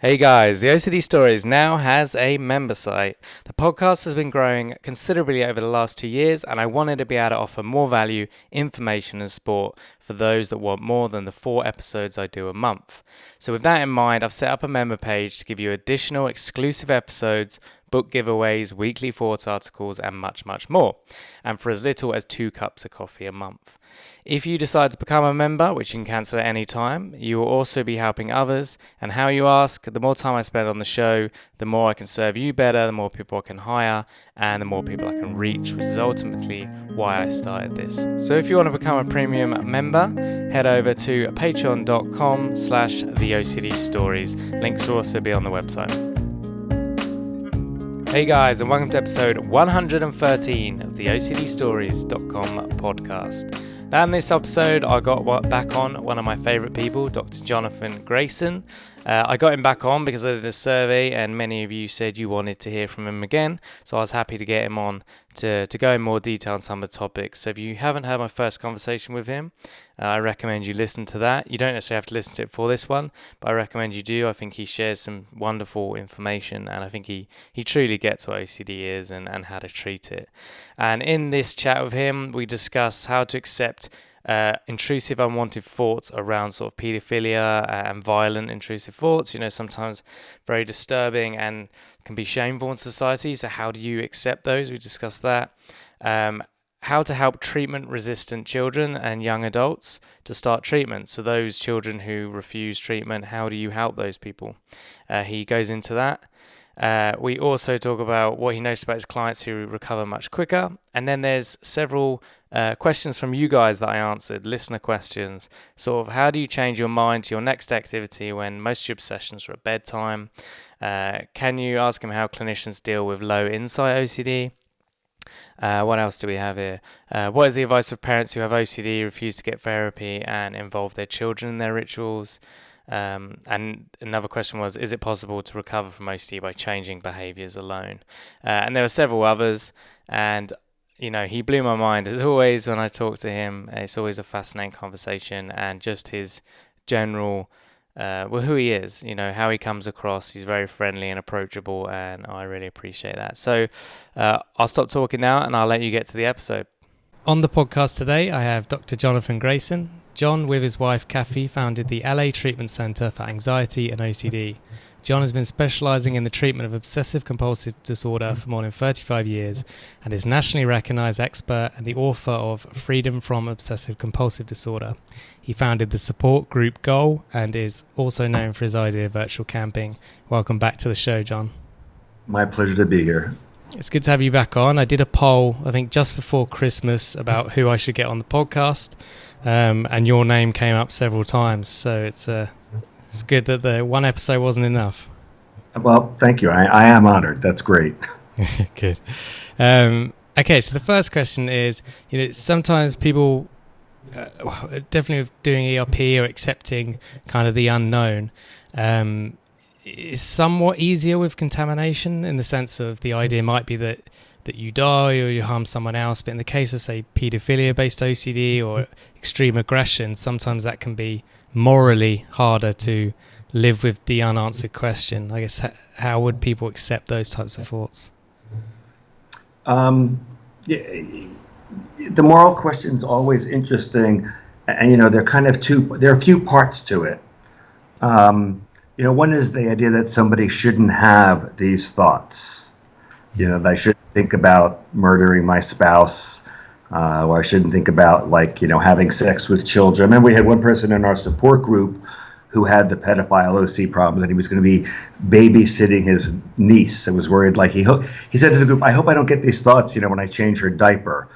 Hey guys, the OCD Stories now has a member site. The podcast has been growing considerably over the last 2 years, and I wanted to be able to offer more value, information, and support for those that want more than the 4 episodes I do a month. So, with that in mind, I've set up a member page to give you additional exclusive episodes, book giveaways, weekly thoughts articles, and much, much more. And for as little as 2 cups of coffee a month. If you decide to become a member, which you can cancel at any time, you will also be helping others. And how you ask, the more time I spend on the show, the more I can serve you better, the more people I can hire, and the more people I can reach, which is ultimately why I started this. So if you want to become a premium member, head over to patreon.com/theOCD Stories. Links will also be on the website. Hey guys, and welcome to episode 113 of the OCDstories.com podcast. Now in this episode, I got back on one of my favourite people, Dr. Jonathan Grayson. I got him back on because I did a survey and many of you said you wanted to hear from him again. So I was happy to get him on to go in more detail on some of the topics. So if you haven't heard my first conversation with him, I recommend you listen to that. You don't necessarily have to listen to it for this one, but I recommend you do. I think he shares some wonderful information and I think he truly gets what OCD is and how to treat it. And in this chat with him, we discuss how to accept intrusive, unwanted thoughts around sort of paedophilia and violent intrusive thoughts, sometimes very disturbing and can be shameful in society. So how do you accept those? We discussed that. How to help treatment-resistant children and young adults to start treatment. So those children who refuse treatment, how do you help those people? He goes into that. We also talk about what he noticed about his clients who recover much quicker. And then there's several questions from you guys that I answered, listener questions. Sort of how do you change your mind to your next activity when most of your obsessions are at bedtime? Can you ask him how clinicians deal with low insight OCD? What else do we have here? What is the advice for parents who have OCD, refuse to get therapy, and involve their children in their rituals? And another question was, is it possible to recover from OCD by changing behaviours alone? And there were several others, and he blew my mind as always when I talk to him. It's always a fascinating conversation, and just his general, who he is, how he comes across. He's very friendly and approachable, and I really appreciate that. So I'll stop talking now, and I'll let you get to the episode. On the podcast today, I have Dr. Jonathan Grayson. John, with his wife Kathy, founded the LA Treatment Center for Anxiety and OCD. John has been specializing in the treatment of obsessive compulsive disorder for more than 35 years and is nationally recognized expert and the author of Freedom from Obsessive Compulsive Disorder. He founded the support group Goal and is also known for his idea of virtual camping. Welcome back to the show, John. My pleasure to be here. It's good to have you back on. I did a poll, I think just before Christmas, about who I should get on the podcast, and your name came up several times. So it's good that the one episode wasn't enough. Well, thank you. I am honored. That's great. Good. Okay, so the first question is, sometimes people, definitely doing ERP or accepting kind of the unknown, is somewhat easier with contamination in the sense of the idea might be that you die or you harm someone else. But in the case of, say, paedophilia-based OCD or extreme aggression, sometimes that can be morally harder to live with the unanswered question. I guess, how would people accept those types of thoughts? The moral question is always interesting, and there are a few parts to it. One is the idea that somebody shouldn't have these thoughts. That I shouldn't think about murdering my spouse, or I shouldn't think about having sex with children. And we had one person in our support group who had the pedophile OC problems, and he was going to be babysitting his niece and was worried. He said to the group, "I hope I don't get these thoughts, when I change her diaper."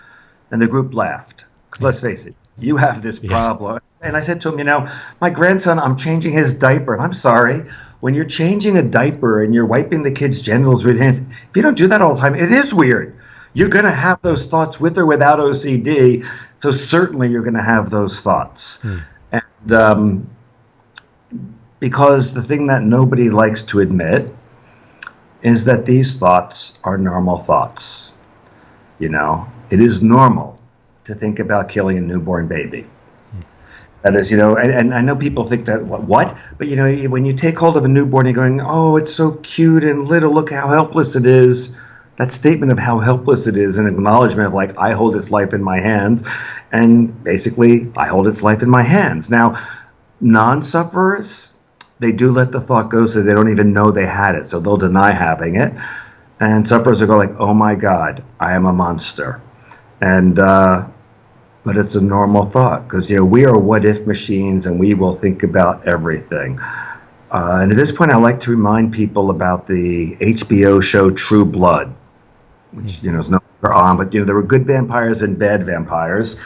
And the group laughed. Because let's face it, you have this problem. And I said to him, my grandson, I'm changing his diaper. And I'm sorry, when you're changing a diaper and you're wiping the kid's genitals with hands, if you don't do that all the time, it is weird. You're going to have those thoughts with or without OCD. So certainly you're going to have those thoughts. And because the thing that nobody likes to admit is that these thoughts are normal thoughts. It is normal to think about killing a newborn baby. That is, and I know people think that, what? But, when you take hold of a newborn, you're going, oh, it's so cute and little, look how helpless it is. That statement of how helpless it is, an acknowledgement of, like, I hold its life in my hands, and basically, I hold its life in my hands. Now, non-sufferers, they do let the thought go, so they don't even know they had it, so they'll deny having it. And sufferers will go like, oh my God, I am a monster. And, but it's a normal thought, because, we are what-if machines, and we will think about everything. And at this point, I like to remind people about the HBO show True Blood, which, is no longer on, but, there were good vampires and bad vampires.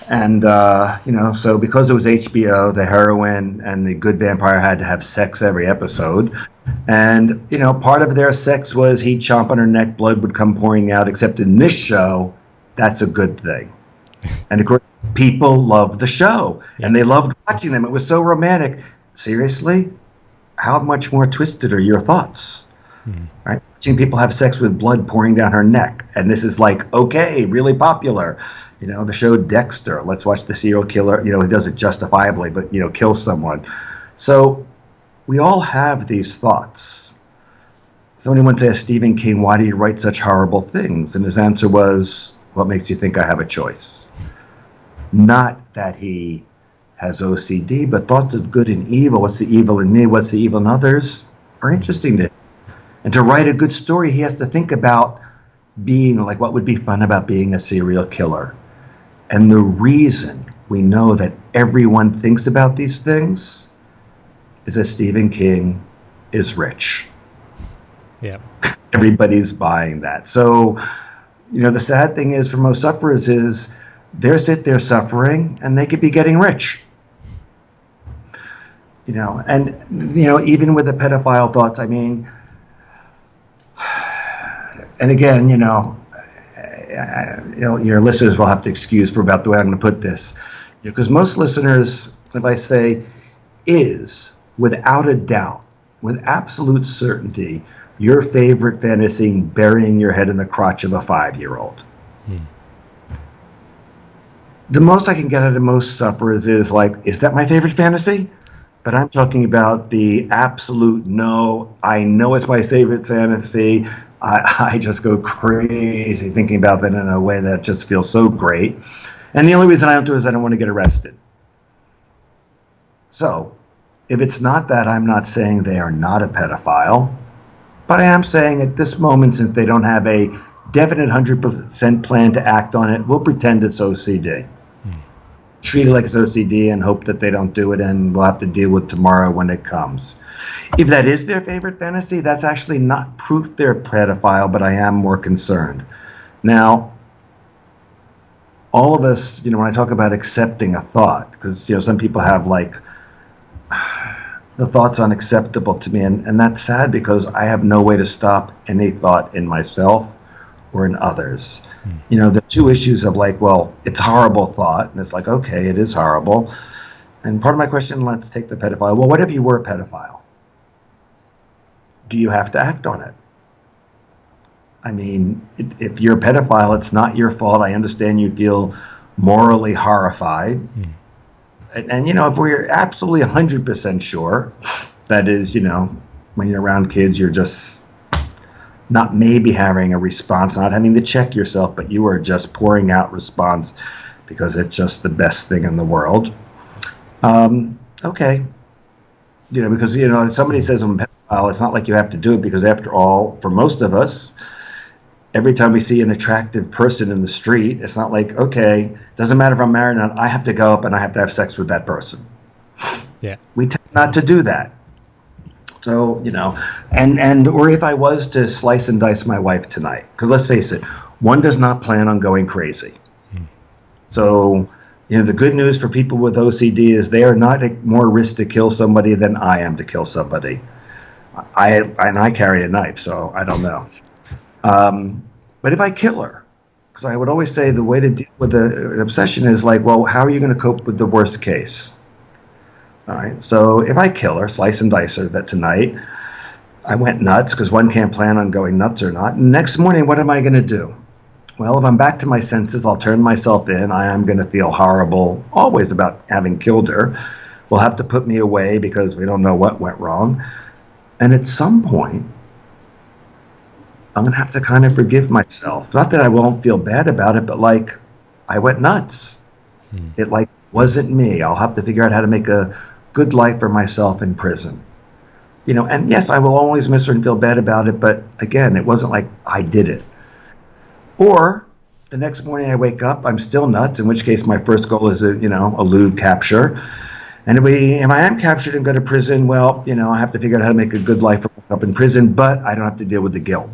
And, so because it was HBO, the heroine and the good vampire had to have sex every episode. And, part of their sex was he'd chomp on her neck, blood would come pouring out, except in this show, that's a good thing. And, of course, people loved the show, and they loved watching them. It was so romantic. Seriously? How much more twisted are your thoughts? Right? Watching people have sex with blood pouring down her neck. And this is like, okay, really popular. The show Dexter, let's watch the serial killer, he does it justifiably, but, kills someone. So we all have these thoughts. Somebody once asked Stephen King, why do you write such horrible things? And his answer was, what makes you think I have a choice? Not that he has OCD, but thoughts of good and evil. What's the evil in me? What's the evil in others? Are interesting to him. And to write a good story, he has to think about being, like, what would be fun about being a serial killer. And the reason we know that everyone thinks about these things is that Stephen King is rich. Yeah. Everybody's buying that. So, the sad thing is for most sufferers is they're suffering and they could be getting rich. And, even with the pedophile thoughts, I mean, and again, your listeners will have to excuse for about the way I'm going to put this, because most listeners, if I say, is without a doubt, with absolute certainty, your favorite fantasy burying your head in the crotch of a 5-year-old. The most I can get out of most sufferers is like, is that my favorite fantasy? But I'm talking about the absolute no, I know it's my favorite fantasy. I just go crazy thinking about that in a way that just feels so great. And the only reason I don't do it is I don't want to get arrested. So, if it's not that, I'm not saying they are not a pedophile, but I am saying at this moment, since they don't have a definite 100% plan to act on it, we'll pretend it's OCD. Treat it like it's OCD and hope that they don't do it, and we'll have to deal with tomorrow when it comes. If that is their favorite fantasy, that's actually not proof they're a pedophile, but I am more concerned. Now, all of us, when I talk about accepting a thought, because, some people have, like, the thought's unacceptable to me, and that's sad because I have no way to stop any thought in myself or in others. The two issues of, like, well, it's a horrible thought, and it's like, okay, it is horrible. And part of my question, let's take the pedophile. Well, what if you were a pedophile? Do you have to act on it? I mean, if you're a pedophile, it's not your fault. I understand you feel morally horrified. And if we're absolutely 100% sure, that is, when you're around kids, you're just not maybe having a response, not having to check yourself, but you are just pouring out response because it's just the best thing in the world. Okay. Because, if somebody says I'm a pedophile, it's not like you have to do it, because after all, for most of us, every time we see an attractive person in the street, it's not like, okay, doesn't matter if I'm married or not, I have to go up and I have to have sex with that person. Yeah. We tend not to do that. So, or if I was to slice and dice my wife tonight, because let's face it, one does not plan on going crazy. So, the good news for people with OCD is they are not at more risk to kill somebody than I am to kill somebody. I carry a knife, so I don't know. But if I kill her, because I would always say the way to deal with an obsession is like, well, how are you going to cope with the worst case? All right, so if I kill her, slice and dice her that tonight, I went nuts, because one can't plan on going nuts or not. And next morning, what am I going to do? Well, if I'm back to my senses, I'll turn myself in. I am going to feel horrible always about having killed her. We'll have to put me away because we don't know what went wrong. And at some point, I'm going to have to kind of forgive myself. Not that I won't feel bad about it, but like I went nuts. It like wasn't me. I'll have to figure out how to make a good life for myself in prison. And yes, I will always miss her and feel bad about it, but again, it wasn't like I did it. Or the next morning I wake up, I'm still nuts, in which case my first goal is to, elude capture. And if I am captured and go to prison, well, I have to figure out how to make a good life for myself in prison, but I don't have to deal with the guilt.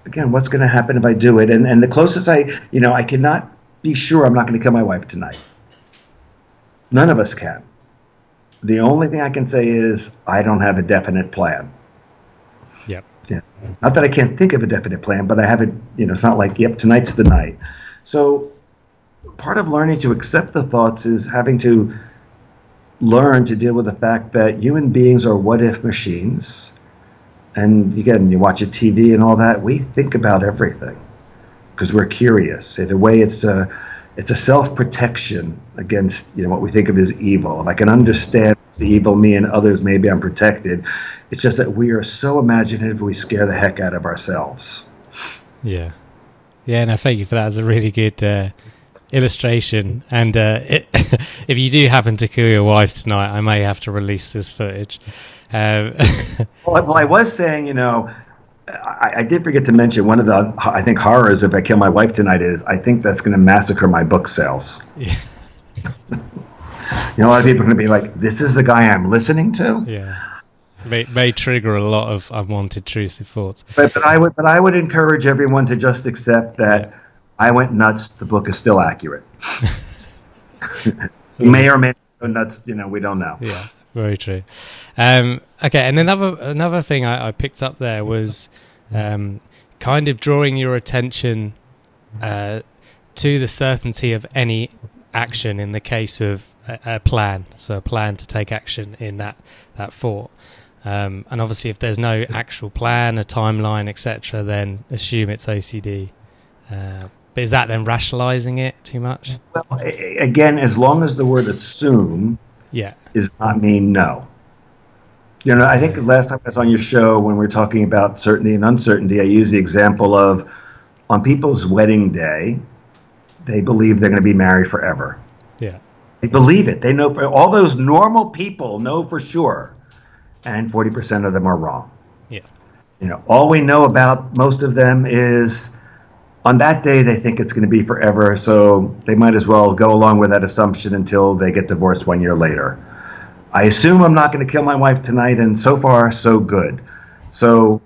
Again, what's going to happen if I do it? And the closest I cannot be sure I'm not going to kill my wife tonight. None of us can. The only thing I can say is I don't have a definite plan. Yep. Yeah. Not that I can't think of a definite plan, but I haven't, it's not like, yep, tonight's the night. So part of learning to accept the thoughts is having to learn to deal with the fact that human beings are what-if machines. And again, you watch a TV and all that, we think about everything because we're curious. In a way, it's a self-protection against what we think of as evil. If I can understand the evil me and others, maybe I'm protected. It's just that we are so imaginative, we scare the heck out of ourselves. Yeah. Yeah, no, thank you for that. It's a really good illustration. And if you do happen to kill your wife tonight, I may have to release this footage. Well, I was saying, I did forget to mention one of the, I think, horrors if I kill my wife tonight is I think that's going to massacre my book sales. Yeah. A lot of people are going to be like, this is the guy I'm listening to? Yeah. May trigger a lot of unwanted intrusive thoughts. But I would encourage everyone to just accept that I went nuts, the book is still accurate. May or may not go nuts, we don't know. Yeah. Very true. Okay, and another thing I picked up there was kind of drawing your attention to the certainty of any action in the case of a plan. So a plan to take action in that thought. And obviously, if there's no actual plan, a timeline, etc., then assume it's OCD. But is that then rationalizing it too much? Well, again, as long as the word assume does not mean no. I think the last time I was on your show when we were talking about certainty and uncertainty, I used the example of on people's wedding day, they believe they're going to be married forever. Yeah. They believe it. They know, all those normal people know for sure. And 40% of them are wrong. Yeah. All we know about most of them is on that day they think it's going to be forever, so they might as well go along with that assumption until they get divorced 1 year later. I assume I'm not going to kill my wife tonight, and so far, so good. So,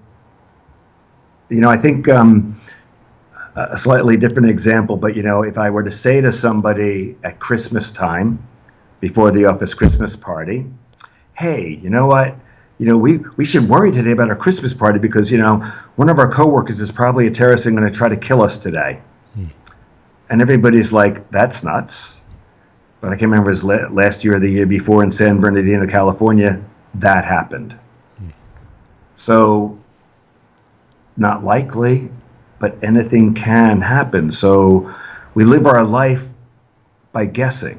I think a slightly different example, but, if I were to say to somebody at Christmas time, before the office Christmas party, hey, you know what? We should worry today about our Christmas party because, one of our coworkers is probably a terrorist and going to try to kill us today. And everybody's like, that's nuts. But I can't remember if it was last year or the year before in San Bernardino, California, that happened. So, not likely, but anything can happen. So, we live our life by guessing.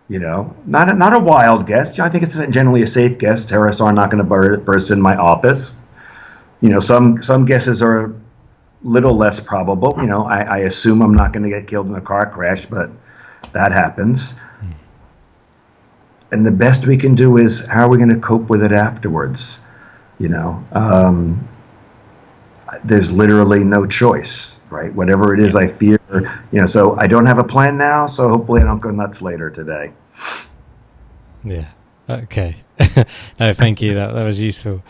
Not a wild guess. I think it's generally a safe guess. Terrorists are not going to burst in my office. Some guesses are a little less probable. I assume I'm not going to get killed in a car crash, but that happens. And the best we can do is how are we going to cope with it afterwards? There's literally no choice, right? Whatever it is I fear, so I don't have a plan now, so hopefully I don't go nuts later today. Yeah. Okay. No, thank you. That was useful.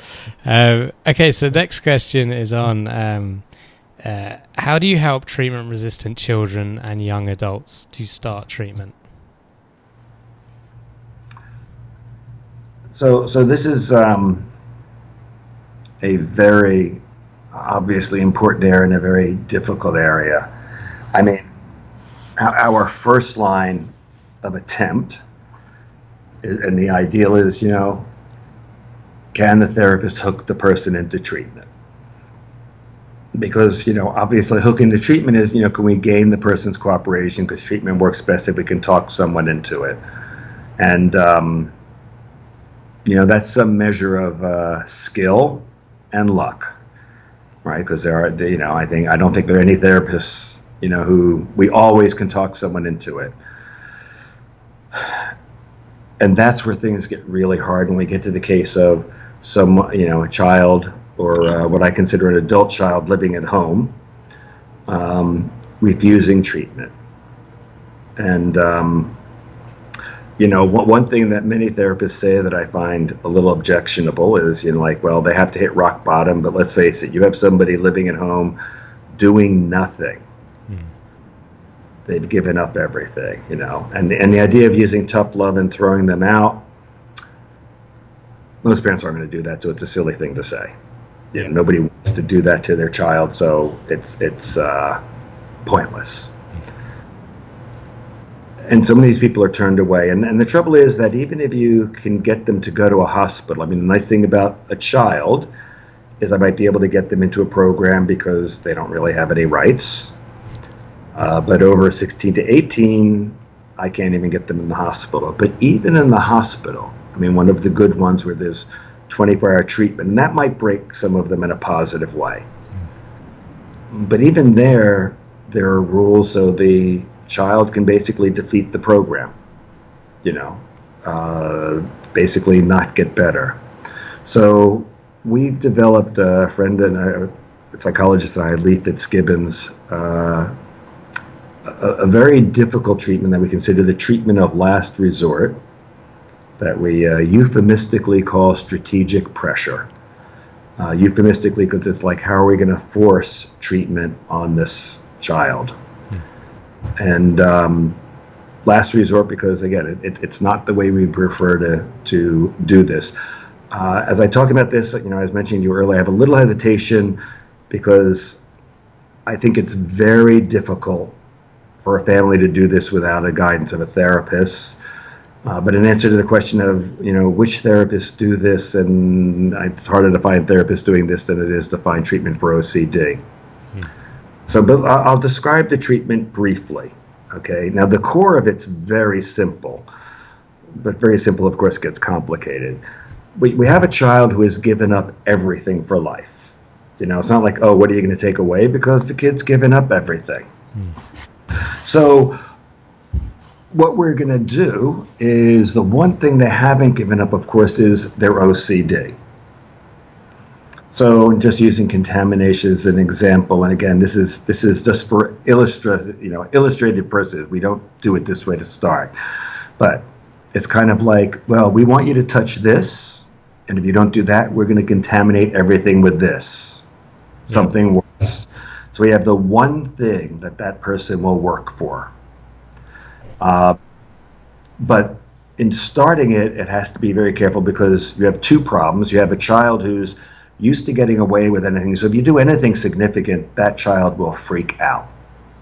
Okay, so next question is on how do you help treatment-resistant children and young adults to start treatment? So this is a very obviously important area and a very difficult area. I mean, our first line of attempt, and the ideal is, can the therapist hook the person into treatment? because, obviously hooking the treatment is, can we gain the person's cooperation? Because treatment works best if we can talk someone into it. And, that's some measure of skill and luck, right? Because I don't think there are any therapists, who we always can talk someone into it. And that's where things get really hard when we get to the case of a child, or what I consider an adult child living at home, refusing treatment. And, one thing that many therapists say that I find a little objectionable is, well, they have to hit rock bottom, but let's face it, you have somebody living at home doing nothing. They've given up everything, and the idea of using tough love and throwing them out, most parents aren't going to do that, so it's a silly thing to say. Nobody wants to do that to their child, so it's pointless. And some of these people are turned away, and the trouble is that even if you can get them to go to a hospital, the nice thing about a child is I might be able to get them into a program because they don't really have any rights. But over 16 to 18, I can't even get them in the hospital. But even in the hospital, one of the good ones where there's 24-hour treatment, and that might break some of them in a positive way. But even there are rules so the child can basically defeat the program, basically not get better. So we've developed, a friend and a psychologist and I, Lee Fitzgibbons, a very difficult treatment that we consider the treatment of last resort, that we euphemistically call strategic pressure. Euphemistically because it's like, how are we going to force treatment on this child? And last resort because, again, it's not the way we prefer to do this. As I talk about this, I was mentioning to you earlier, I have a little hesitation because I think it's very difficult for a family to do this without a guidance of a therapist. But in answer to the question of, which therapists do this, and it's harder to find therapists doing this than it is to find treatment for OCD. So, but I'll describe the treatment briefly. Okay. Now, the core of it's very simple, but very simple, of course, gets complicated. We have a child who has given up everything for life. It's not like, oh, what are you going to take away? Because the kid's given up everything. So what we're going to do is, the one thing they haven't given up, of course, is their OCD. So just using contamination as an example, and again, this is just for illustrated purposes. We don't do it this way to start, but it's kind of like, well, we want you to touch this, and if you don't do that, we're going to contaminate everything with this, something worse. So we have the one thing that person will work for. But in starting it has to be very careful because you have two problems. You have a child who's used to getting away with anything. So if you do anything significant, that child will freak out,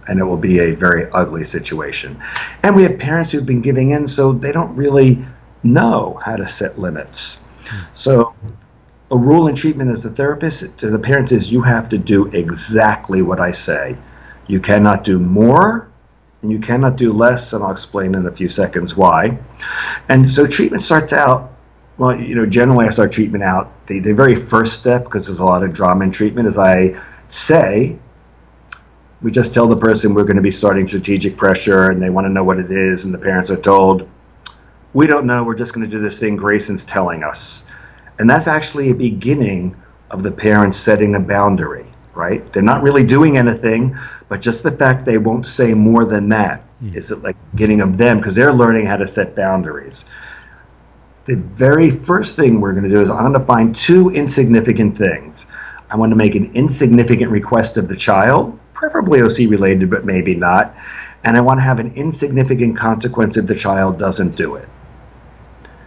and it will be a very ugly situation. And we have parents who've been giving in, so they don't really know how to set limits. So a rule in treatment as a therapist to the parents is, you have to do exactly what I say. You cannot do more, and you cannot do less, and I'll explain in a few seconds why. And so treatment starts out, well, generally I start treatment out, the very first step, because there's a lot of drama in treatment, is I say, we just tell the person we're going to be starting strategic pressure, and they want to know what it is, and the parents are told, we don't know, we're just going to do this thing Grayson's telling us. And that's actually a beginning of the parents setting a boundary, right? They're not really doing anything, but just the fact they won't say more than that is like the beginning of them, because they're learning how to set boundaries. The very first thing we're going to do is, I'm going to find two insignificant things. I want to make an insignificant request of the child, preferably OC related, but maybe not. And I want to have an insignificant consequence if the child doesn't do it.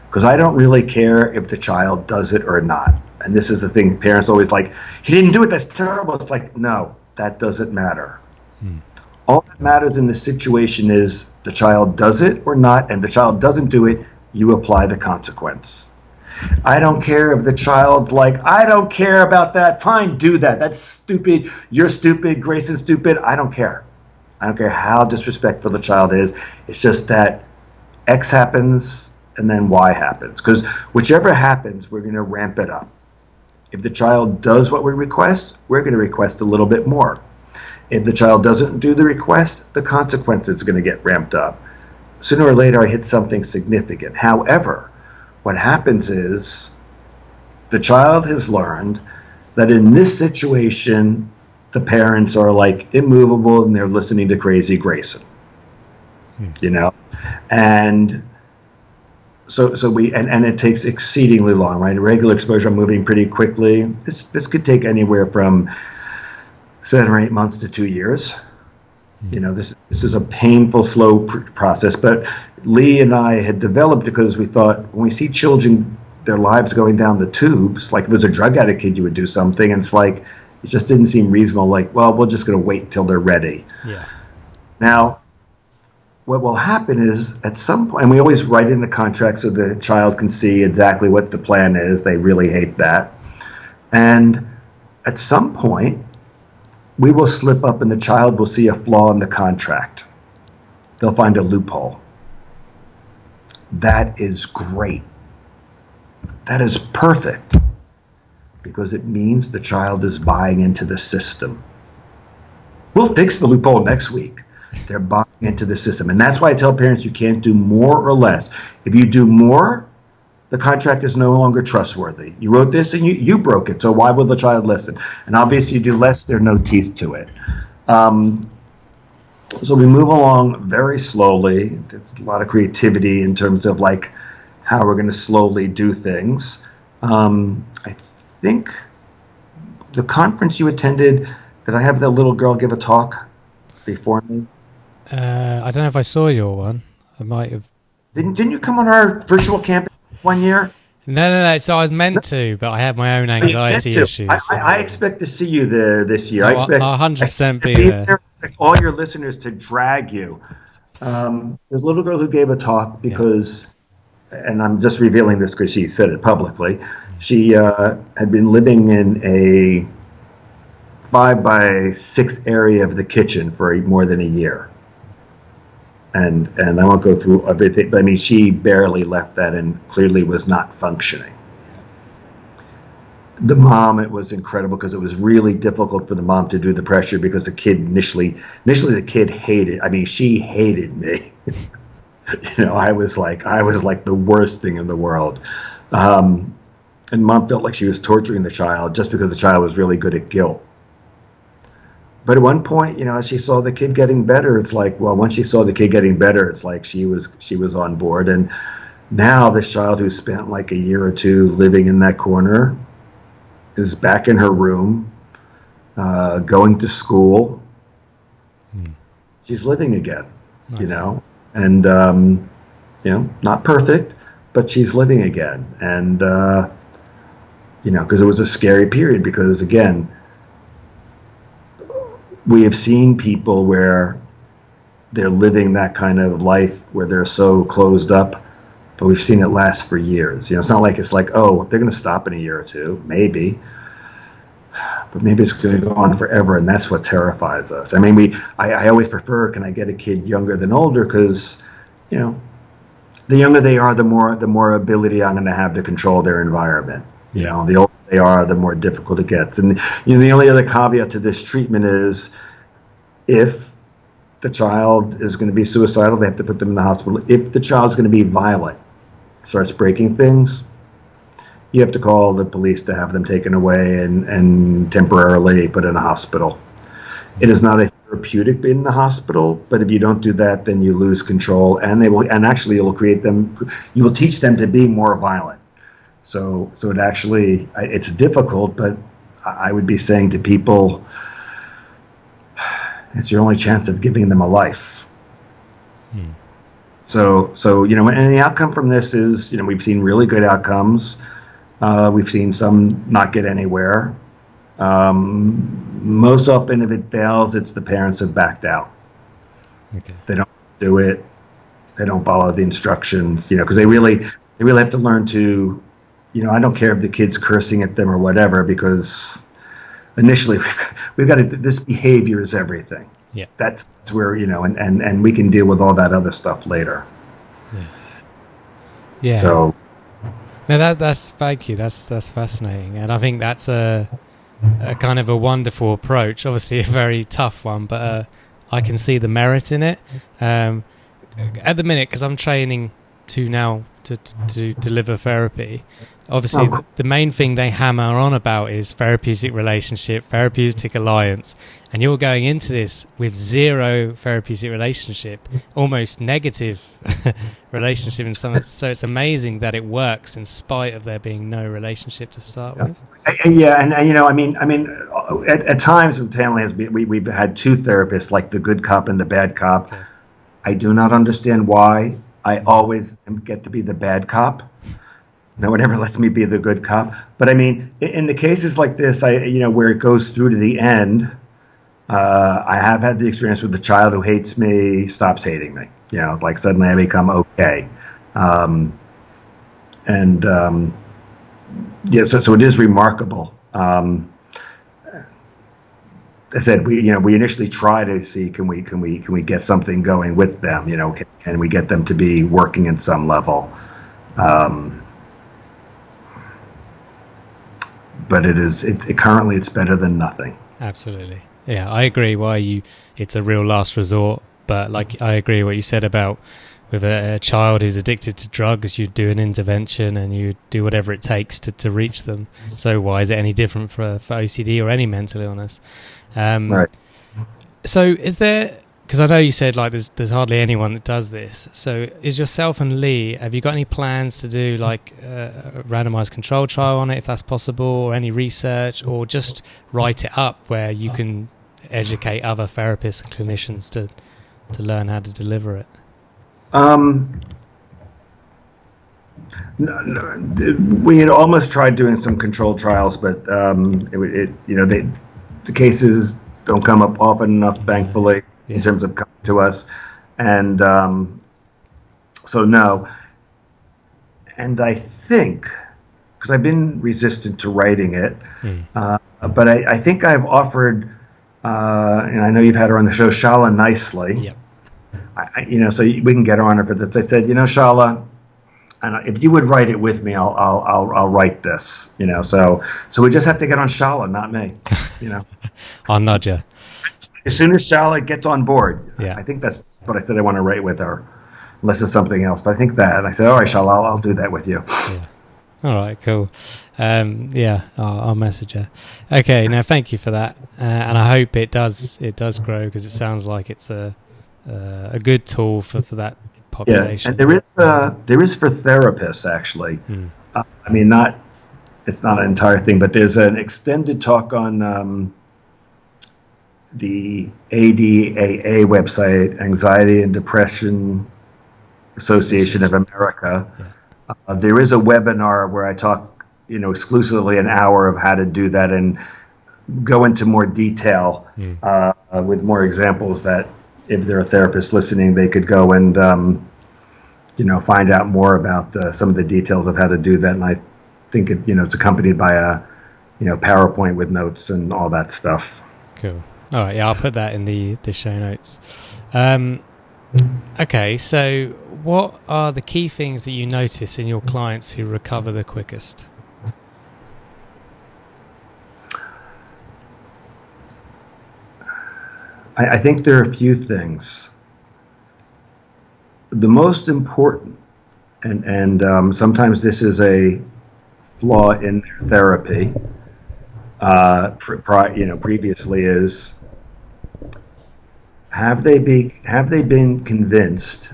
Because I don't really care if the child does it or not. And this is the thing, parents always like, he didn't do it, that's terrible. It's like, no, that doesn't matter. All that matters in this situation is the child does it or not, and if the child doesn't do it, you apply the consequence. I don't care if the child's like, I don't care about that. Fine, do that. That's stupid. You're stupid. Grayson's stupid. I don't care. I don't care how disrespectful the child is. It's just that X happens and then Y happens. Because whichever happens, we're going to ramp it up. If the child does what we request, we're going to request a little bit more. If the child doesn't do the request, the consequence is going to get ramped up. Sooner or later, I hit something significant. However, what happens is the child has learned that in this situation, the parents are like immovable and they're listening to crazy Grayson, you know, and so we and it takes exceedingly long, right? Regular exposure moving pretty quickly. This could take anywhere from 7 or 8 months to 2 years. You know, this is a painful, slow process. But Lee and I had developed because we thought when we see children, their lives going down the tubes, like if it was a drug addict kid, you would do something, and it's like it just didn't seem reasonable. Like, well, we're just going to wait till they're ready. Yeah. Now, what will happen is at some point, and we always write in the contract so the child can see exactly what the plan is. They really hate that, and at some point, we will slip up and the child will see a flaw in the contract. They'll find a loophole. That is great. That is perfect because it means the child is buying into the system. We'll fix the loophole next week. They're buying into the system. And that's why I tell parents you can't do more or less. If you do more, the contract is no longer trustworthy. You wrote this and you broke it, so why would the child listen? And obviously you do less, there are no teeth to it. So we move along very slowly. There's a lot of creativity in terms of like how we're going to slowly do things. I think the conference you attended, did I have that little girl give a talk before me? I don't know if I saw your one. I might have. Didn't you come on our virtual campus 1 year? No. So I was meant to, but I had my own anxiety issues. I expect to see you there this year. I'll 100% be there. I expect all your listeners to drag you. There's a little girl who gave a talk because, and I'm just revealing this because she said it publicly, she had been living in a 5x6 area of the kitchen for more than a year. And I won't go through everything, but I mean, she barely left that and clearly was not functioning. The mom, it was incredible because it was really difficult for the mom to do the pressure because the kid initially the kid hated, I mean, she hated me. You know, I was like the worst thing in the world. And mom felt like she was torturing the child just because the child was really good at guilt. But at one point, you know, as she saw the kid getting better, it's like, well, once she saw the kid getting better, it's like she was on board. And now this child who spent like a year or two living in that corner is back in her room, going to school. She's living again, nice. You know, and, you know, not perfect, but she's living again. And, you know, because it was a scary period because, again, we have seen people where they're living that kind of life where they're so closed up, but we've seen it last for years. You know, it's not like oh, they're going to stop in a year or two, maybe, but maybe it's going to go on forever, and that's what terrifies us. I mean, I always prefer, can I get a kid younger than older? Because, you know, the younger they are, the more ability I'm going to have to control their environment. You know, the older they are, the more difficult it gets. And, you know, the only other caveat to this treatment is if the child is going to be suicidal, they have to put them in the hospital. If the child is going to be violent, starts breaking things, you have to call the police to have them taken away and temporarily put in a hospital. It is not a therapeutic in the hospital, but if you don't do that, then you lose control, and actually you will teach them to be more violent. So it actually, it's difficult, but I would be saying to people, it's your only chance of giving them a life. So you know, and the outcome from this is, you know, we've seen really good outcomes. We've seen some not get anywhere. Most often, if it fails, it's the parents have backed out. Okay. They don't do it. They don't follow the instructions, you know, because they really have to learn to I don't care if the kid's cursing at them or whatever, because initially we've got to, this behavior is everything. Yeah. That's where, and we can deal with all that other stuff later. Yeah. So. No, thank you. That's fascinating. And I think that's a kind of a wonderful approach, obviously a very tough one, but I can see the merit in it. At the minute, because I'm training to deliver therapy, obviously the main thing they hammer on about is therapeutic relationship, therapeutic alliance, and you're going into this with zero therapeutic relationship, almost negative relationship in some. So it's amazing that it works in spite of there being no relationship to start with. Yeah, and at times with family we've had two therapists, like the good cop and the bad cop. Okay. I do not understand why I always get to be the bad cop. No one ever lets me be the good cop. But I mean, in the cases like this, where it goes through to the end, I have had the experience with the child who hates me stops hating me. Like suddenly I become okay. So it is remarkable. I said we initially try to see can we get something going with them. Can we get them to be working in some level? But currently it's better than nothing. Absolutely. Yeah, I agree. It's a real last resort, but like I agree what you said about with a child who's addicted to drugs, you do an intervention and you do whatever it takes to reach them. So why is it any different for OCD or any mental illness? Right. So is there, because I know you said like there's hardly anyone that does this. So is yourself and Lee, have you got any plans to do like a randomized control trial on it if that's possible, or any research, or just write it up where you can educate other therapists and clinicians to learn how to deliver it? No, we had almost tried doing some controlled trials, but the cases don't come up often enough, thankfully, in terms of coming to us, and so no. And I think, because I've been resistant to writing it, but I think I've offered, and I know you've had her on the show, Shala Nicely. Yep. So we can get her on her for this. I said, Shala, and if you would write it with me, I'll write this. So we just have to get on Shala, not me. I'll nudge you. As soon as Shala gets on board, yeah. I think that's what I said I want to write with her, unless it's something else. But I think that, and I said, all right, Shala, I'll do that with you. Yeah. All right, cool. I'll message her. Okay, now thank you for that, and I hope it does grow, because it sounds like it's a good tool for that population. Yeah, and there is for therapists actually. It's not an entire thing, but there's an extended talk on the ADAA website, Anxiety and Depression Association of America. Yeah. There is a webinar where I talk, exclusively an hour of how to do that and go into more detail with more examples that if there are therapists listening, they could go and, find out more about some of the details of how to do that. And I think it's accompanied by a, PowerPoint with notes and all that stuff. Cool. All right. Yeah, I'll put that in the show notes. Okay. So what are the key things that you notice in your clients who recover the quickest? I think there are a few things. The most important, and sometimes this is a flaw in their therapy, previously, is have they been convinced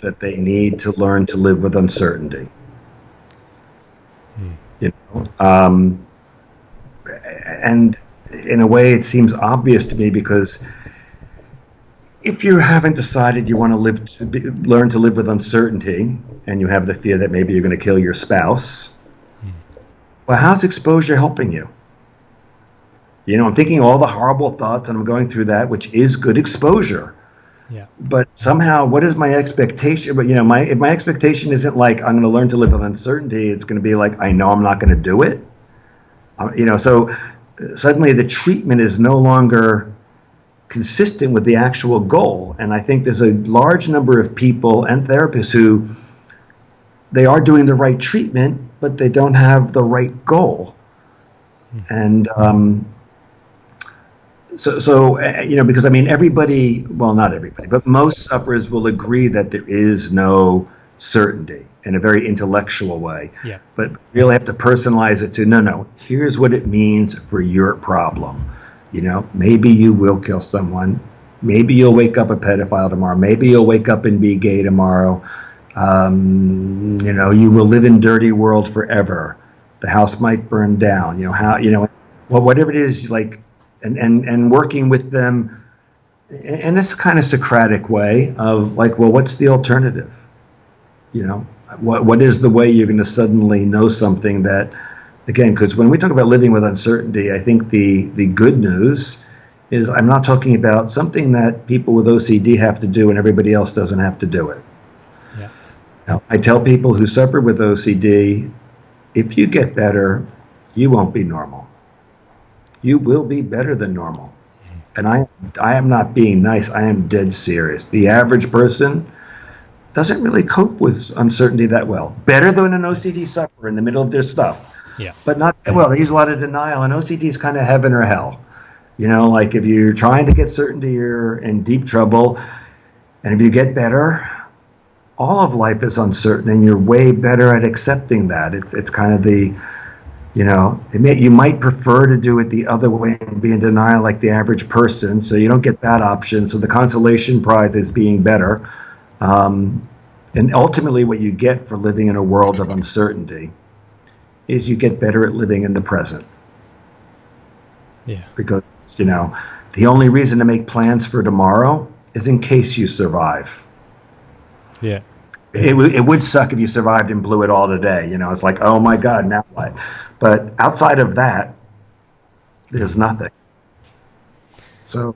that they need to learn to live with uncertainty? And in a way, it seems obvious to me, because if you haven't decided you want to learn to live with uncertainty, and you have the fear that maybe you're going to kill your spouse, well, how's exposure helping you? I'm thinking all the horrible thoughts, and I'm going through that, which is good exposure. Yeah. But somehow, what is my expectation? But if my expectation isn't like I'm going to learn to live with uncertainty, it's going to be like I know I'm not going to do it. So suddenly the treatment is no longer consistent with the actual goal. And I think there's a large number of people and therapists who they are doing the right treatment, but they don't have the right goal. And because everybody, well, not everybody, but most sufferers will agree that there is no certainty in a very intellectual way. Yeah. But really have to personalize it to, no, here's what it means for your problem. Maybe you will kill someone. Maybe you'll wake up a pedophile tomorrow. Maybe you'll wake up and be gay tomorrow. You will live in dirty world forever. The house might burn down. Whatever it is, like, and working with them in this kind of Socratic way of like, well, what's the alternative? What is the way you're going to suddenly know something that, again, because when we talk about living with uncertainty, I think the good news is I'm not talking about something that people with OCD have to do and everybody else doesn't have to do it. Yeah. Now, I tell people who suffer with OCD, if you get better, you won't be normal. You will be better than normal. And I am not being nice. I am dead serious. The average person doesn't really cope with uncertainty that well. Better than an OCD sufferer in the middle of their stuff. Yeah. But not that well. They use a lot of denial, and OCD is kind of heaven or hell. Like if you're trying to get certainty, you're in deep trouble. And if you get better, all of life is uncertain, and you're way better at accepting that. It's kind of the, you might prefer to do it the other way and be in denial like the average person, so you don't get that option. So the consolation prize is being better. And ultimately what you get for living in a world of uncertainty is you get better at living in the present. Yeah. Because, the only reason to make plans for tomorrow is in case you survive. Yeah. It would suck if you survived and blew it all today. It's like, oh my God, now what? But outside of that, there's nothing. So,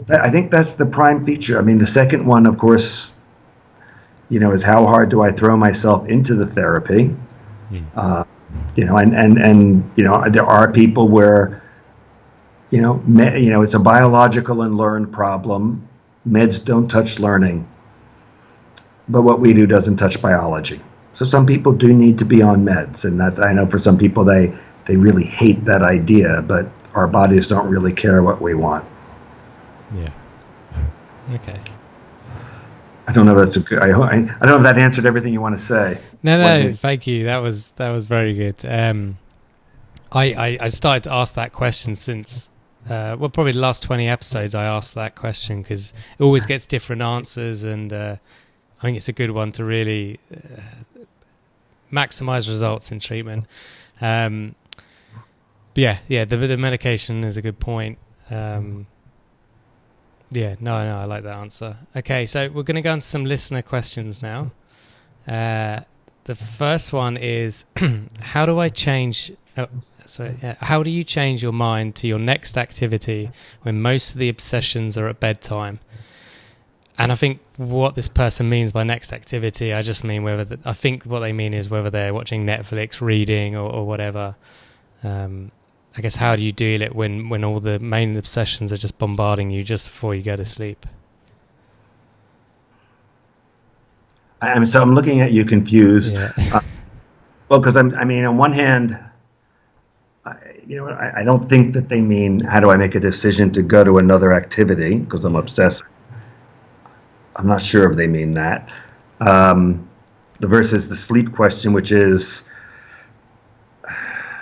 I think that's the prime feature. I mean, the second one, of course, is how hard do I throw myself into the therapy? There are people where, it's a biological and learned problem. Meds don't touch learning. But what we do doesn't touch biology. So some people do need to be on meds. And that, I know for some people, they really hate that idea, but our bodies don't really care what we want. Yeah. Okay. I don't know if that's a good, I don't know if that answered everything you want to say. No, thank you. That was very good. I started to ask that question since, probably the last 20 episodes I asked that question because it always gets different answers, and I think it's a good one to really maximize results in treatment. The medication is a good point. I like that answer. Okay, so we're going to go on to some listener questions now. The first one is, how do you change your mind to your next activity when most of the obsessions are at bedtime? And I think what this person means by next activity, I just mean I think what they mean is whether they're watching Netflix, reading, or whatever. I guess, how do you deal it when all the main obsessions are just bombarding you just before you go to sleep? I'm looking at you confused. Yeah. Because on one hand, I don't think that they mean how do I make a decision to go to another activity because I'm obsessive. I'm not sure if they mean that. Versus the sleep question, which is,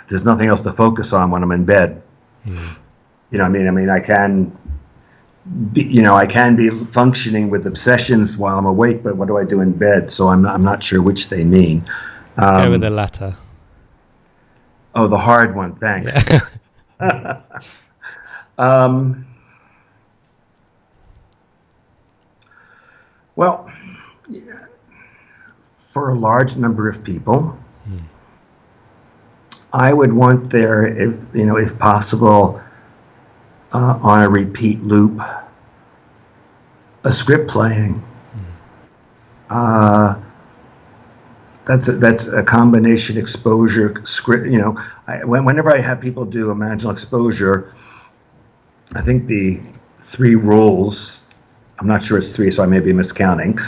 there's nothing else to focus on when I'm in bed. I can be functioning with obsessions while I'm awake, but what do I do in bed? So I'm not sure which they mean. Let's go with the latter. Oh, the hard one. Thanks. Yeah. Well, for a large number of people, I would want there, if possible, on a repeat loop, A script playing. That's a combination exposure script. Whenever I have people do imaginal exposure, I think the 3 rules. I'm not sure it's 3, so I may be miscounting.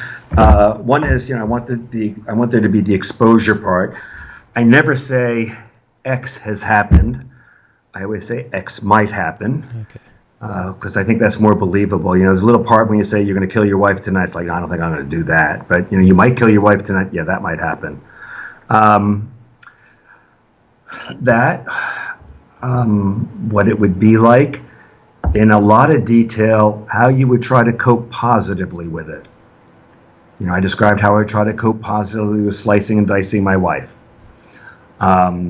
One is, I want there to be the exposure part. I never say X has happened. I always say X might happen. Okay. Because I think that's more believable. There's a little part when you say you're going to kill your wife tonight. It's like, I don't think I'm going to do that. But, you might kill your wife tonight. Yeah, that might happen. What it would be like, in a lot of detail, how you would try to cope positively with it. I described how I try to cope positively with slicing and dicing my wife. But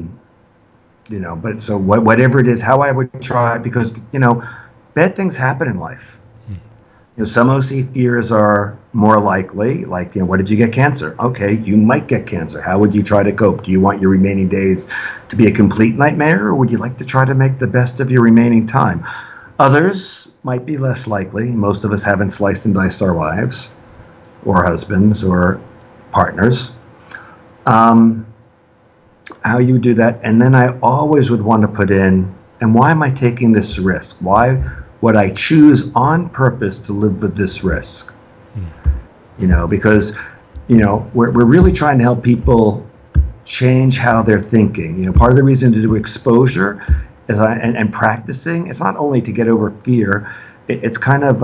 so whatever it is, how I would try, because, bad things happen in life. Some OC fears are more likely, like, what did you get cancer? Okay, you might get cancer. How would you try to cope? Do you want your remaining days to be a complete nightmare, or would you like to try to make the best of your remaining time? Others might be less likely. Most of us haven't sliced and diced our wives or husbands or partners. How you do that, and then I always would want to put in, and why am I taking this risk? Why would I choose on purpose to live with this risk? Because, we're really trying to help people change how they're thinking. Part of the reason to do exposure is and practicing, it's not only to get over fear, it's kind of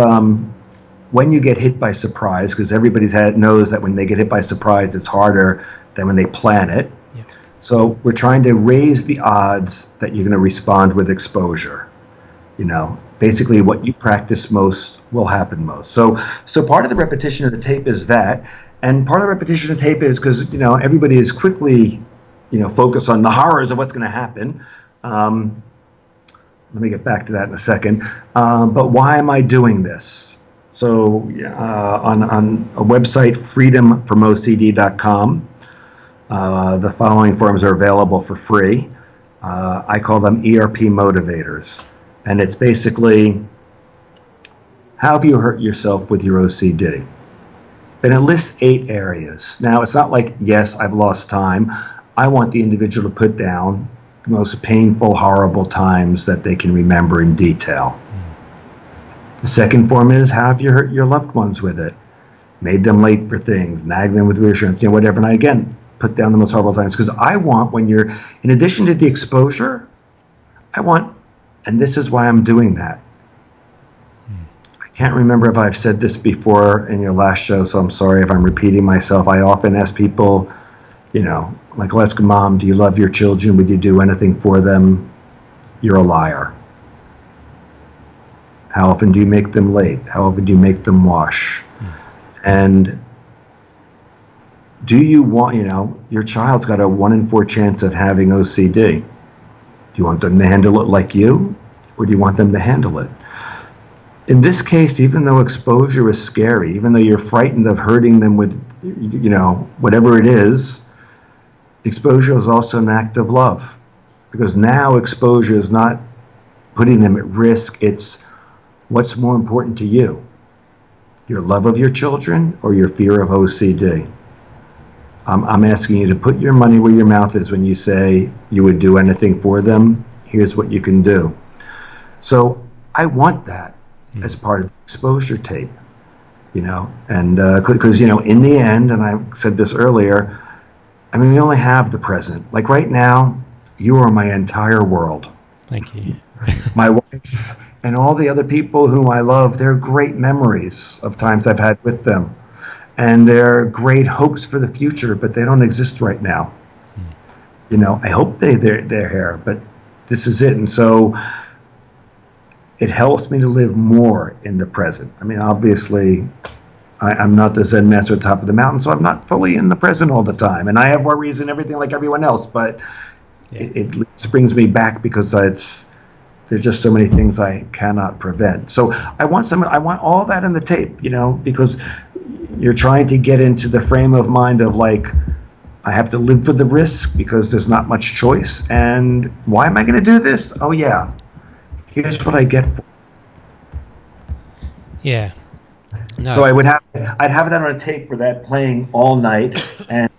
when you get hit by surprise, because everybody knows that when they get hit by surprise, it's harder than when they plan it. Yeah. So we're trying to raise the odds that you're going to respond with exposure. Basically what you practice most will happen most. So part of the repetition of the tape is that, and part of the repetition of the tape is because, everybody is quickly, focused on the horrors of what's going to happen. Let me get back to that in a second. But why am I doing this? So on a website, freedomfromocd.com, the following forms are available for free. I call them ERP motivators. And it's basically, how have you hurt yourself with your OCD? And it lists 8 areas. Now, it's not like, yes, I've lost time. I want the individual to put down the most painful, horrible times that they can remember in detail. The second form is, how have you hurt your loved ones with it? Made them late for things, nagged them with reassurance, whatever. And I, again, put down the most horrible times. Because I want, when you're, in addition to the exposure, I want, and this is why I'm doing that. I can't remember if I've said this before in your last show, so I'm sorry if I'm repeating myself. I often ask people, like, let's go, Mom, do you love your children? Would you do anything for them? You're a liar. How often do you make them late? How often do you make them wash? And do you want, your child's got a 1 in 4 chance of having OCD. Do you want them to handle it like you, or do you want them to handle it? In this case, even though exposure is scary, even though you're frightened of hurting them with, whatever it is, exposure is also an act of love. Because now exposure is not putting them at risk, it's what's more important to you. Your love of your children or your fear of OCD? I'm asking you to put your money where your mouth is when you say you would do anything for them. Here's what you can do. So I want that as part of the exposure tape, and because, in the end, and I said this earlier, we only have the present. Like right now, you are my entire world. Thank you. My wife and all the other people whom I love, they're great memories of times I've had with them. And they're great hopes for the future, but they don't exist right now. I hope they're here, but this is it. And so it helps me to live more in the present. Obviously, I'm not the Zen master at the top of the mountain, so I'm not fully in the present all the time. And I have worries and everything like everyone else, but it brings me back because there's just so many things I cannot prevent. So I want all that in the tape, because you're trying to get into the frame of mind of like, I have to live with the risk because there's not much choice. And why am I going to do this? Oh yeah, here's what I get for it. Yeah. No. So I'd have that on a tape for that playing all night, and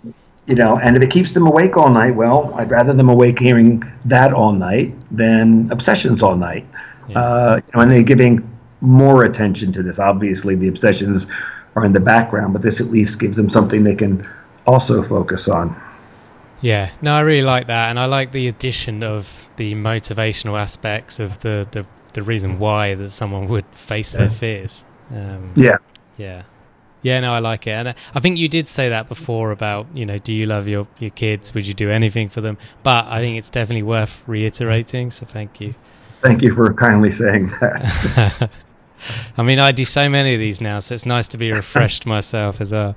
and if it keeps them awake all night, well, I'd rather them awake hearing that all night than obsessions all night. Yeah. And they're giving more attention to this. Obviously, the obsessions are in the background, but this at least gives them something they can also focus on. Yeah, no, I really like that, and I like the addition of the motivational aspects of the reason why that someone would face their fears. Yeah. Yeah, no, I like it. And I think you did say that before about, do you love your kids? Would you do anything for them? But I think it's definitely worth reiterating, so thank you. Thank you for kindly saying that. I mean, I do so many of these now, so it's nice to be refreshed myself as well.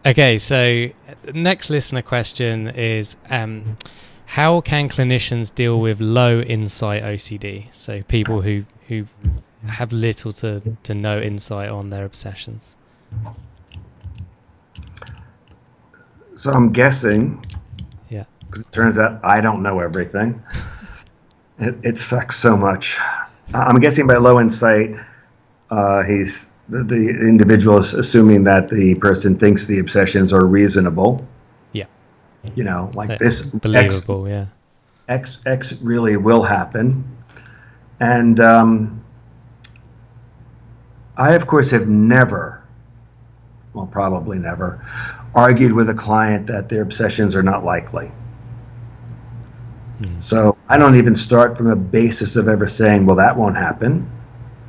Okay, so next listener question is, how can clinicians deal with low insight OCD? So people who have little to no insight on their obsessions. So I'm guessing, yeah, because it turns out I don't know everything. It sucks so much. I'm guessing by low insight, he's the individual is assuming that the person thinks the obsessions are reasonable. Yeah. Like this. Believable, yeah. X really will happen. And I, of course, have probably never, argued with a client that their obsessions are not likely. So I don't even start from a basis of ever saying, well, that won't happen.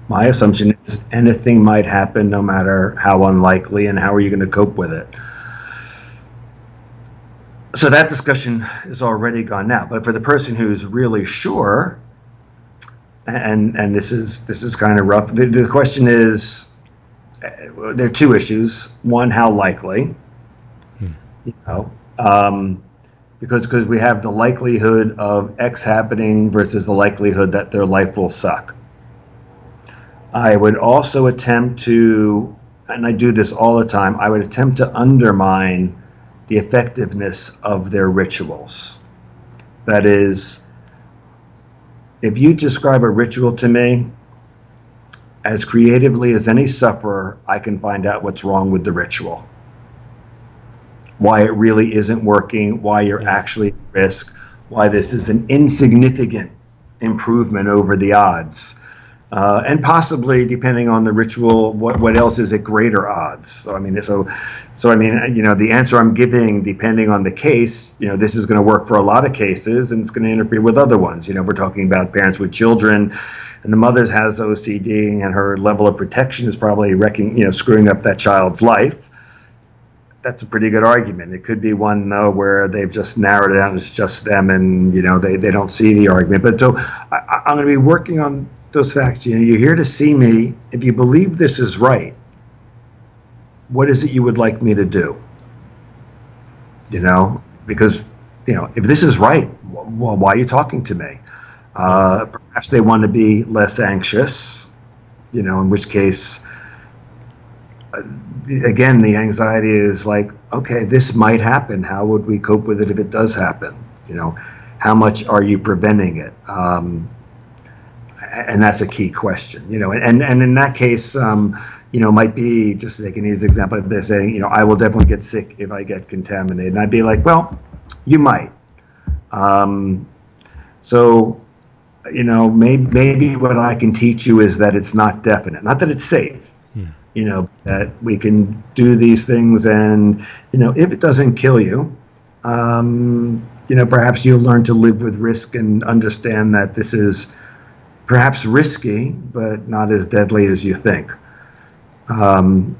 My assumption is anything might happen no matter how unlikely, and how are you going to cope with it? So that discussion is already gone now. But for the person who's really sure, and this is kind of rough, the question is, there are two issues. One, how likely? Because we have the likelihood of X happening versus the likelihood that their life will suck. I would also attempt to, and I do this all the time, I would attempt to undermine the effectiveness of their rituals. That is, if you describe a ritual to me, as creatively as any sufferer, I can find out what's wrong with the ritual. Why it really isn't working, why you're actually at risk, why this is an insignificant improvement over the odds. And possibly, depending on the ritual, what else is at greater odds? So the answer I'm giving, depending on the case, this is going to work for a lot of cases, and it's going to interfere with other ones. We're talking about parents with children, and the mother has OCD, and her level of protection is probably screwing up that child's life. That's a pretty good argument. It could be one, though, where they've just narrowed it down. It's just them, and they don't see the argument. But so I'm going to be working on those facts. You're here to see me. If you believe this is right, what is it you would like me to do? Because if this is right, well, why are you talking to me? Perhaps they want to be less anxious. In which case, again, the anxiety is like, okay, this might happen. How would we cope with it if it does happen? How much are you preventing it? And that's a key question, and in that case, might be, just to take an easy example, if they're saying, I will definitely get sick if I get contaminated. And I'd be like, well, you might. Maybe what I can teach you is that it's not definite, not that it's safe. That we can do these things, and, if it doesn't kill you, perhaps you'll learn to live with risk and understand that this is perhaps risky, but not as deadly as you think,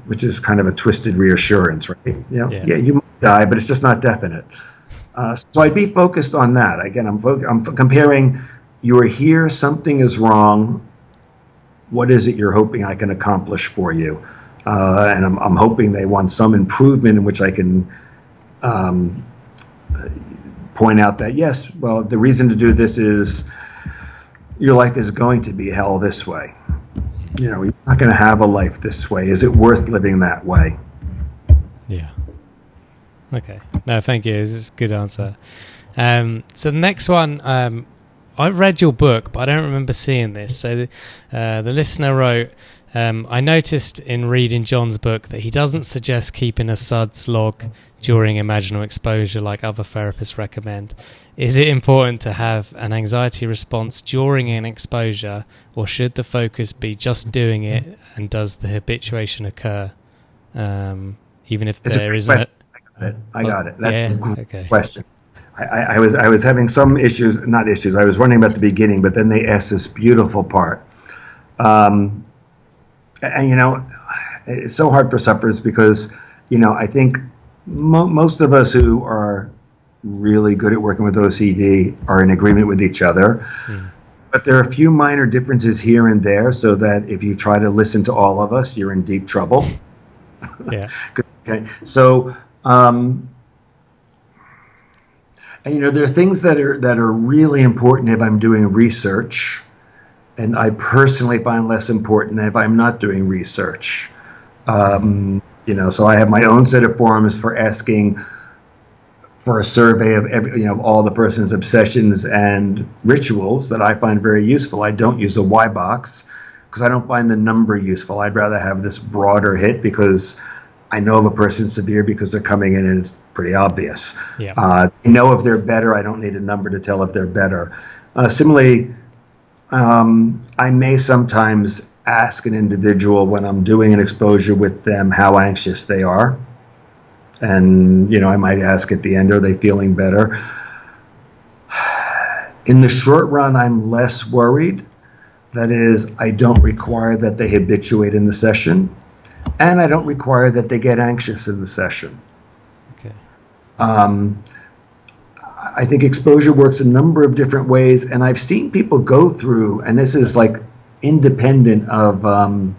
which is kind of a twisted reassurance, right? Yeah, you might die, but it's just not definite. So I'd be focused on that. Again, I'm comparing, you are here, something is wrong. What is it you're hoping I can accomplish for you? And I'm hoping they want some improvement in which I can point out that, yes, well, the reason to do this is your life is going to be hell this way. You're not going to have a life this way. Is it worth living that way? Yeah. Okay. No, thank you. This is a good answer. So the next one, I read your book, but I don't remember seeing this. So the listener wrote, I noticed in reading John's book that he doesn't suggest keeping a SUDS log during imaginal exposure like other therapists recommend. Is it important to have an anxiety response during an exposure, or should the focus be just doing it, and does the habituation occur? Even if there isn't I got it. That's yeah, a good okay. question. I was having some issues, not issues. I was wondering about the beginning, but then they asked this beautiful part. And it's so hard for sufferers because, I think most of us who are really good at working with OCD are in agreement with each other. But there are a few minor differences here and there, so that if you try to listen to all of us, you're in deep trouble. Yeah. Okay. So, and there are things that are really important if I'm doing research, and I personally find less important if I'm not doing research. So I have my own set of forms for asking for a survey of of all the person's obsessions and rituals that I find very useful. I don't use a Y box because I don't find the number useful. I'd rather have this broader hit because I know if a person's severe because they're coming in and it's pretty obvious. Yeah. If they're better. I don't need a number to tell if they're better. Similarly, I may sometimes ask an individual when I'm doing an exposure with them how anxious they are. And, I might ask at the end, are they feeling better? In the short run, I'm less worried. That is, I don't require that they habituate in the session, and I don't require that they get anxious in the session. Okay. I think exposure works a number of different ways, and I've seen people go through, and this is like independent of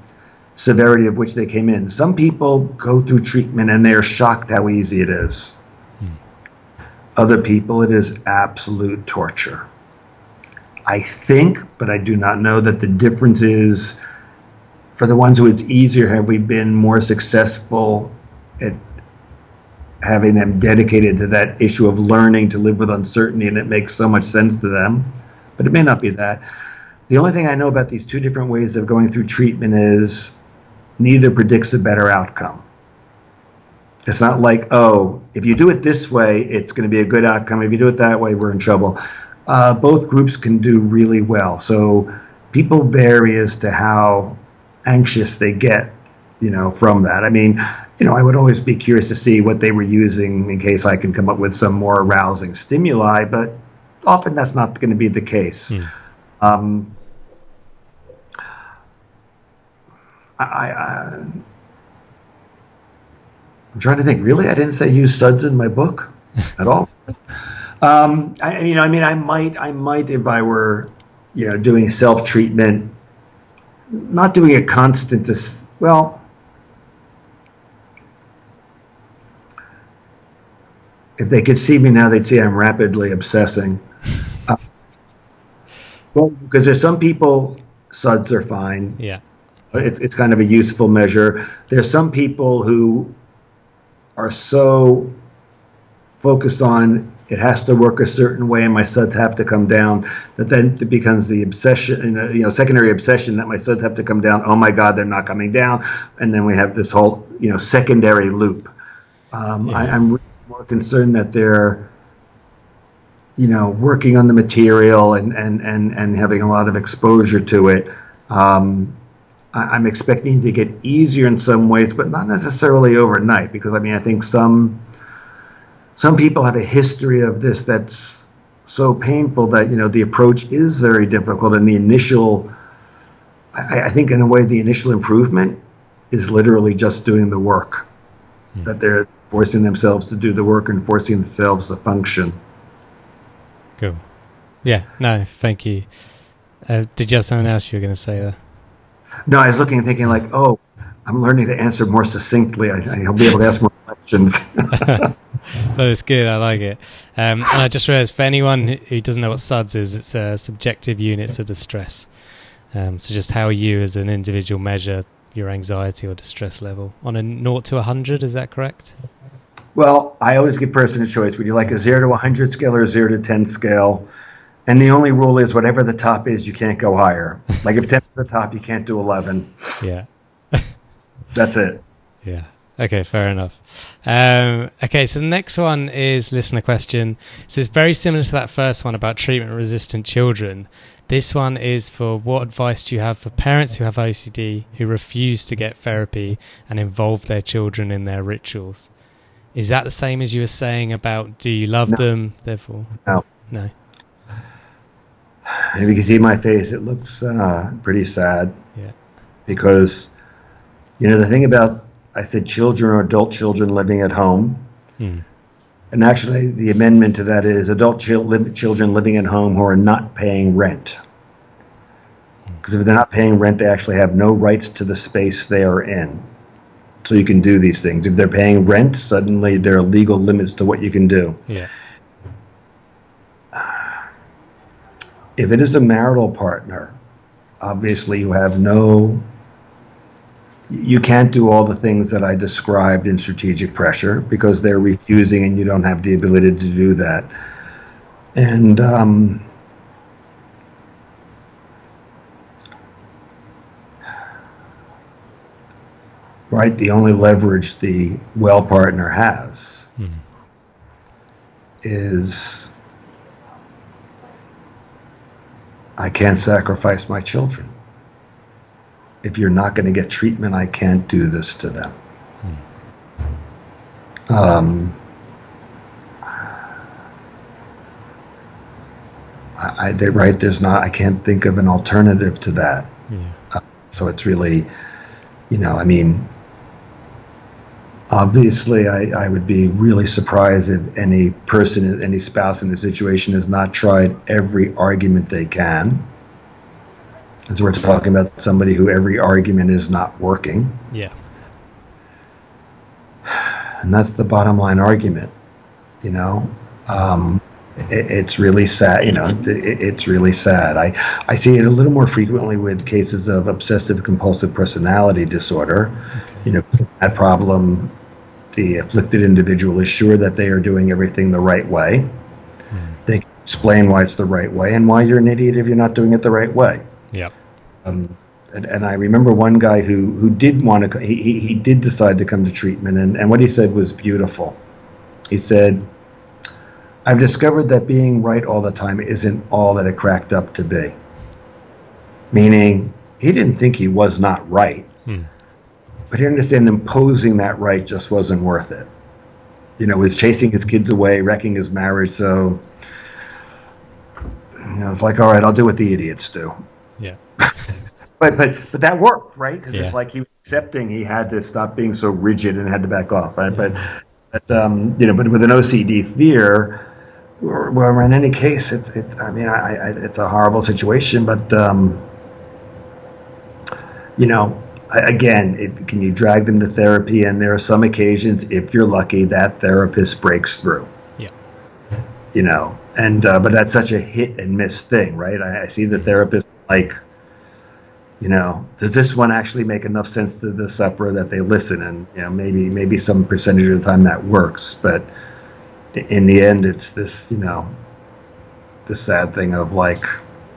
severity of which they came in. Some people go through treatment and they're shocked how easy it is. Other people, it is absolute torture. I think, but I do not know, that the difference is for the ones who it's easier, have we been more successful at having them dedicated to that issue of learning to live with uncertainty, and it makes so much sense to them. But it may not be that. The only thing I know about these two different ways of going through treatment is neither predicts a better outcome. It's not like, if you do it this way, it's going to be a good outcome. If you do it that way, we're in trouble. Both groups can do really well. So people vary as to how anxious they get, from that. I mean, I would always be curious to see what they were using in case I can come up with some more arousing stimuli, but often that's not going to be the case. I'm trying to think. Really, I didn't say use SUDS in my book at all. I might if I were, doing self-treatment, not doing a constant. If they could see me now, they'd see I'm rapidly obsessing. Because there's some people, SUDS are fine. Yeah. It's kind of a useful measure. There's some people who are so focused on it has to work a certain way and my SUDS have to come down, that then it becomes the obsession, secondary obsession that my SUDS have to come down. Oh my God, they're not coming down. And then we have this whole, secondary loop. I'm really more concerned that they're, working on the material and having a lot of exposure to it. I'm expecting to get easier in some ways, but not necessarily overnight, because I think some people have a history of this that's so painful that, the approach is very difficult. And the initial, I think in a way, the initial improvement is literally just doing the work, that they're forcing themselves to do the work and forcing themselves to function. Cool. Yeah, no, thank you. Did you have something else you were going to say there? No, I was looking and thinking I'm learning to answer more succinctly. I'll be able to ask more questions. Well, it's good. I like it. And I just realized, for anyone who doesn't know what SUDS is, it's a subjective units of distress. So just how you as an individual measure your anxiety or distress level on a 0 to 100, is that correct? Well, I always give person a choice. Would you like a 0 to 100 scale or a 0 to 10 scale? And the only rule is whatever the top is, you can't go higher. Like if 10 is the top, you can't do 11. Yeah. That's it. Yeah. Okay, fair enough. Okay, so the next one is listener question. So it's very similar to that first one about treatment-resistant children. This one is for what advice do you have for parents who have OCD who refuse to get therapy and involve their children in their rituals? Is that the same as you were saying about do you love them, therefore? No. No. And if you can see my face, it looks pretty sad. Yeah. Because, the thing about, I said children or adult children living at home. And actually, the amendment to that is adult children living at home who are not paying rent. Because if they're not paying rent, they actually have no rights to the space they are in. So you can do these things. If they're paying rent, suddenly there are legal limits to what you can do. Yeah. If it is a marital partner, obviously you can't do all the things that I described in strategic pressure because they're refusing and you don't have the ability to do that. And right, the only leverage the well partner has is I can't sacrifice my children. If you're not going to get treatment, I can't do this to them. I can't think of an alternative to that. Yeah. So it's really, obviously I would be really surprised if any person, any spouse in this situation has not tried every argument they can. As we're talking about somebody who every argument is not working. Yeah. And that's the bottom line argument, it's really sad, it's really sad. I see it a little more frequently with cases of obsessive compulsive personality disorder. Okay. That problem, the afflicted individual is sure that they are doing everything the right way. They can explain why it's the right way and why you're an idiot if you're not doing it the right way. Yep. And I remember one guy who did want to, he did decide to come to treatment, and what he said was beautiful. He said, I've discovered that being right all the time isn't all that it cracked up to be. Meaning, he didn't think he was not right, but he understood imposing that right just wasn't worth it. Was chasing his kids away, wrecking his marriage, so, it's like, all right, I'll do what the idiots do. Yeah. But that worked, right? Because it's like he was accepting he had to stop being so rigid and had to back off, right? Yeah. But with an OCD fear, well, in any case, it's a horrible situation. But again, can you drag them to therapy? And there are some occasions, if you're lucky, that therapist breaks through. Yeah. But that's such a hit and miss thing, right? I see the therapist like, does this one actually make enough sense to the sufferer that they listen? And maybe some percentage of the time that works, but in the end, it's this the sad thing of like,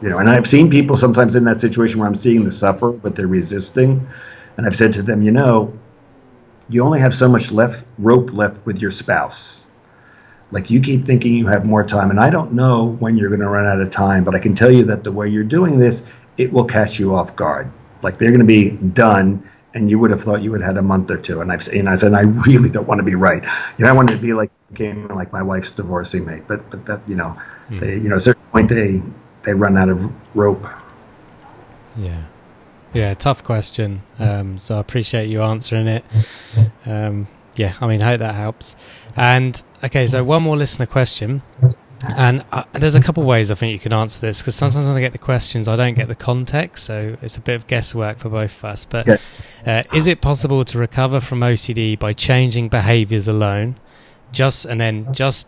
and I've seen people sometimes in that situation where I'm seeing the sufferer, but they're resisting, and I've said to them, you only have so much rope left with your spouse. Like you keep thinking you have more time, and I don't know when you're going to run out of time, but I can tell you that the way you're doing this, it will catch you off guard. Like they're going to be done, and you would have thought you would have had a month or two. And I said, I really don't want to be right. I wanted to be like my wife's divorcing me. But that they, at a certain point they run out of rope. Yeah. Yeah, tough question. So I appreciate you answering it. I hope that helps. And okay, so one more listener question. And there's a couple ways I think you can answer this, because sometimes when I get the questions, I don't get the context, so it's a bit of guesswork for both of us. But is it possible to recover from OCD by changing behaviours alone, just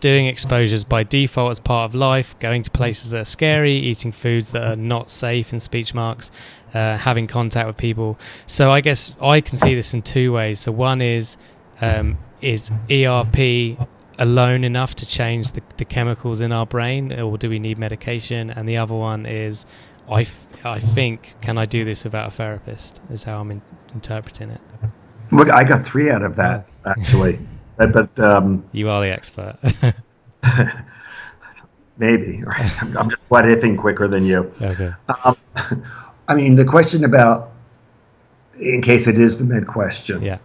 doing exposures by default as part of life, going to places that are scary, eating foods that are not safe, in speech marks, having contact with people? So I guess I can see this in two ways. So one is ERP alone enough to change the chemicals in our brain, or do we need medication? And the other one is, I think, can I do this without a therapist, is how I'm interpreting it. Look, I got 3 out of that, actually. But you are the expert. Maybe. I'm just what-ifing quicker than you. Okay. I mean, the question about, in case it is the med question, yeah.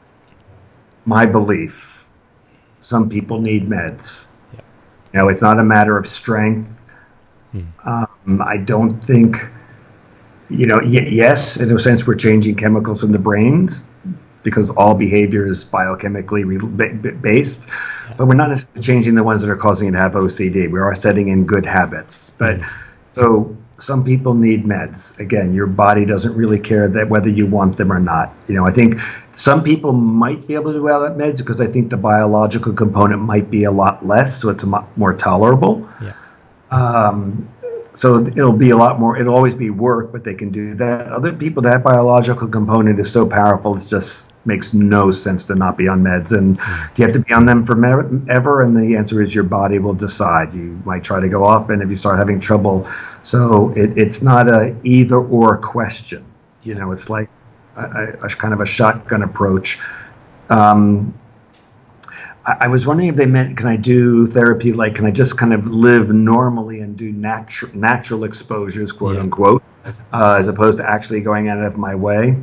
My belief, some people need meds. Yeah. You know, it's not a matter of strength. I don't think, yes, in a sense, we're changing chemicals in the brains because all behavior is biochemically based, but we're not necessarily changing the ones that are causing you to have OCD. We are setting in good habits. But so some people need meds. Again, your body doesn't really care that whether you want them or not. I think some people might be able to do without meds because I think the biological component might be a lot less, so it's more tolerable. Yeah. So it'll be a lot more, it'll always be work, but they can do that. Other people, that biological component is so powerful, it just makes no sense to not be on meds. And you have to be on them forever, and the answer is your body will decide. You might try to go off, and if you start having trouble, so it's not a either or question. It's like a kind of a shotgun approach. I was wondering if they meant, can I do therapy, like can I just kind of live normally and do natural exposures, quote unquote, as opposed to actually going out of my way.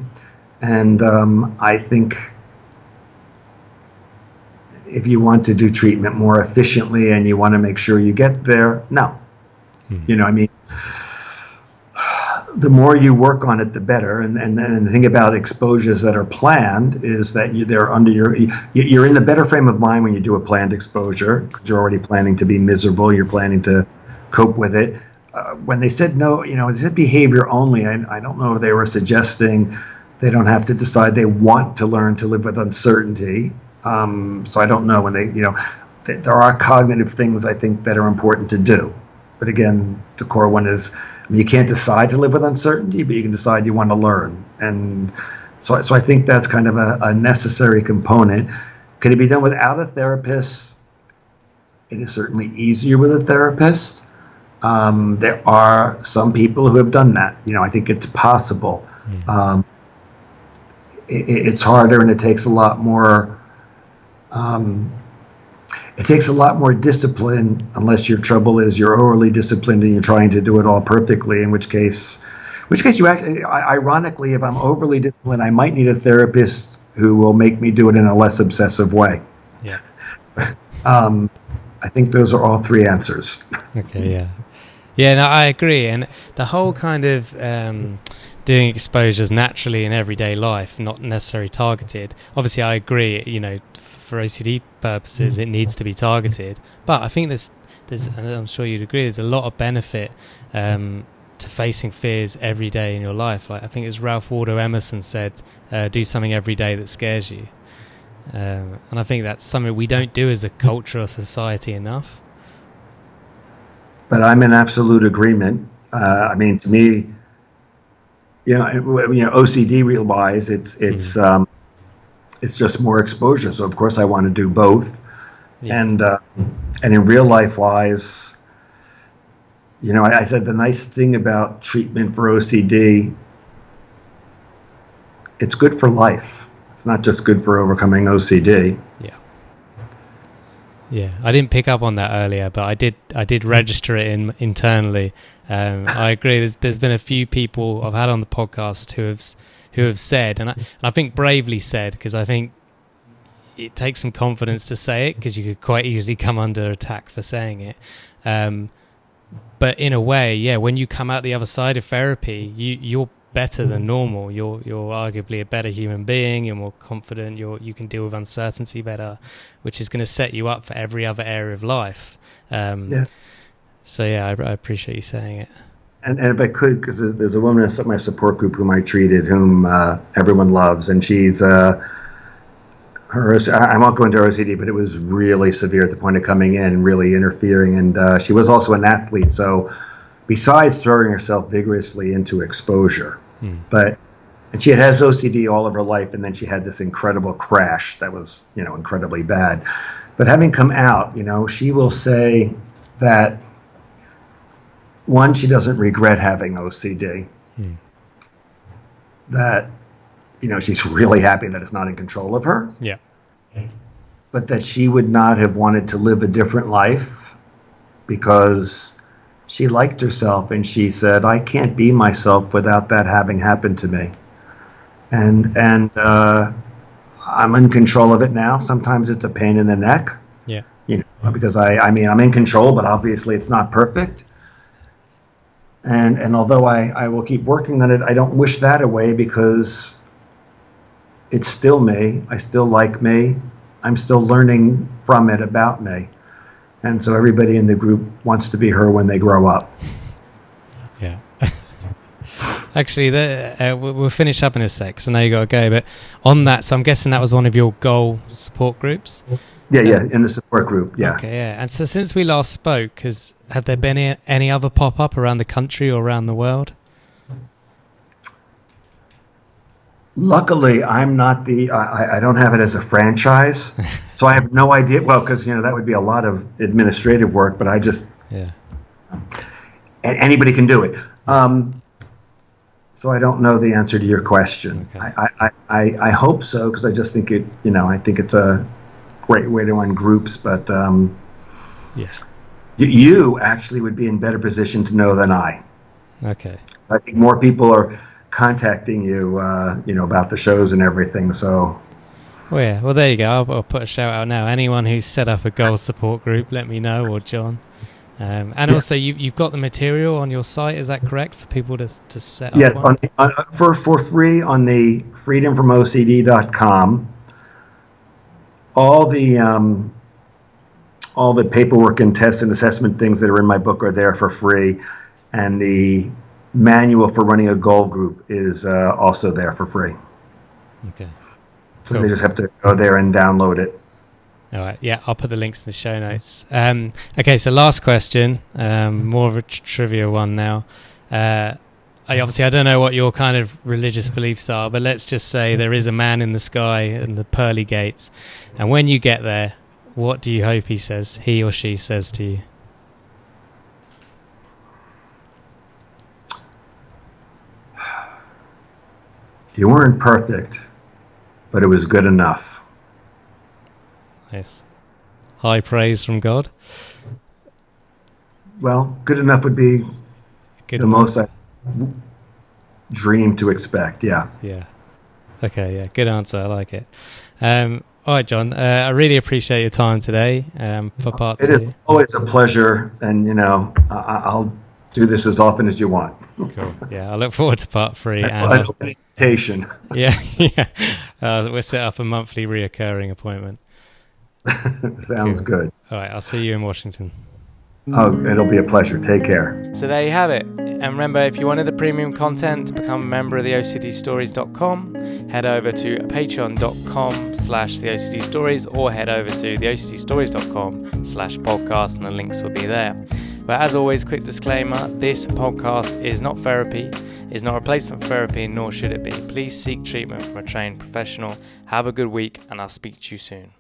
And I think if you want to do treatment more efficiently and you want to make sure you get there, no. I mean, the more you work on it, the better. And the thing about exposures that are planned is that you're in a better frame of mind when you do a planned exposure, because you're already planning to be miserable. You're planning to cope with it. When they said no, they said behavior only. I don't know if they were suggesting they don't have to decide they want to learn to live with uncertainty. So I don't know when there are cognitive things I think that are important to do. But again, the core one is, you can't decide to live with uncertainty, but you can decide you want to learn. And so I think that's kind of a necessary component. Can it be done without a therapist? It is certainly easier with a therapist. There are some people who have done that. I think it's possible. It's harder, and it takes a lot more. It takes a lot more discipline, unless your trouble is you're overly disciplined and you're trying to do it all perfectly, in which case you actually, ironically, if I'm overly disciplined, I might need a therapist who will make me do it in a less obsessive way. Yeah. I think those are all 3 answers. Okay, yeah. Yeah, no, I agree. And the whole kind of doing exposures naturally in everyday life, not necessarily targeted. Obviously, I agree, for OCD purposes, it needs to be targeted. But I think there's, and I'm sure you'd agree, there's a lot of benefit to facing fears every day in your life. Like I think as Ralph Waldo Emerson said, do something every day that scares you. And I think that's something we don't do as a culture or society enough. But I'm in absolute agreement. I mean, to me, OCD wise, it's just more exposure. So of course I want to do both. Yeah. And in real life wise, I said the nice thing about treatment for OCD, it's good for life. It's not just good for overcoming OCD. Yeah. Yeah, I didn't pick up on that earlier, but I did register it internally. I agree. There's been a few people I've had on the podcast who have said, and I think bravely said, because I think it takes some confidence to say it, because you could quite easily come under attack for saying it. But in a way, yeah, when you come out the other side of therapy, you're better than normal. You're arguably a better human being. You're more confident. You can deal with uncertainty better, which is going to set you up for every other area of life. So yeah, I appreciate you saying it. And if I could, because there's a woman in my support group whom I treated, whom everyone loves, and she's I won't go into OCD, but it was really severe at the point of coming in, really interfering, and she was also an athlete. So besides throwing herself vigorously into exposure, and she has OCD all of her life, and then she had this incredible crash that was incredibly bad. But having come out, she will say that, one, she doesn't regret having OCD. That, she's really happy that it's not in control of her. Yeah. But that she would not have wanted to live a different life because she liked herself, and she said, I can't be myself without that having happened to me. And I'm in control of it now. Sometimes it's a pain in the neck. Yeah. Because I'm in control, but obviously it's not perfect. And although I will keep working on it, I don't wish that away because it's still me. I still like me. I'm still learning from it about me. And so everybody in the group wants to be her when they grow up. Yeah. Actually, we'll finish up in a sec, so now you got to go. But on that, so I'm guessing that was one of your goal support groups? Yeah, in the support group, yeah. Okay, yeah. And so since we last spoke, have there been any other pop-up around the country or around the world? Luckily, I'm not I don't have it as a franchise, so I have no idea. Well, because, that would be a lot of administrative work, but I just... Yeah. Anybody can do it. So I don't know the answer to your question. Okay. I hope so, because I just think I think it's a great way to run groups, but yeah, you actually would be in better position to know than I. Okay. I think more people are contacting you, about the shows and everything. So. Oh yeah. Well, there you go. I'll put a shout out now. Anyone who's set up a goal support group, let me know, or John. And also, you've got the material on your site. Is that correct for people to set up? Yeah, for free on the freedomfromocd.com. All the paperwork and tests and assessment things that are in my book are there for free, and the manual for running a goal group is also there for free. Okay. So they just have to go there and download it. All right. Yeah, I'll put the links in the show notes. Okay, so last question, more of a trivia one now. I don't know what your kind of religious beliefs are, but let's just say there is a man in the sky and the pearly gates, and when you get there, what do you hope he or she says to you? You weren't perfect, but it was good enough. Nice. High praise from God. Well, good enough would be the most I dream to expect. Yeah. Yeah. Okay. Yeah. Good answer. I like it. All right, John. I really appreciate your time today for part 2. It is always a pleasure, and I'll do this as often as you want. Cool. Yeah, I look forward to part 3. An invitation. Yeah. Yeah. We'll set up a monthly reoccurring appointment. Sounds good. All right, I'll see you in Washington. Oh, it'll be a pleasure. Take care. So there you have it. And remember, if you wanted the premium content to become a member of the OCDstories.com, head over to patreon.com/theOCDstories or head over to theOCDstories.com/podcast and the links will be there. But as always, quick disclaimer, this podcast is not therapy, is not a replacement for therapy, nor should it be. Please seek treatment from a trained professional. Have a good week, and I'll speak to you soon.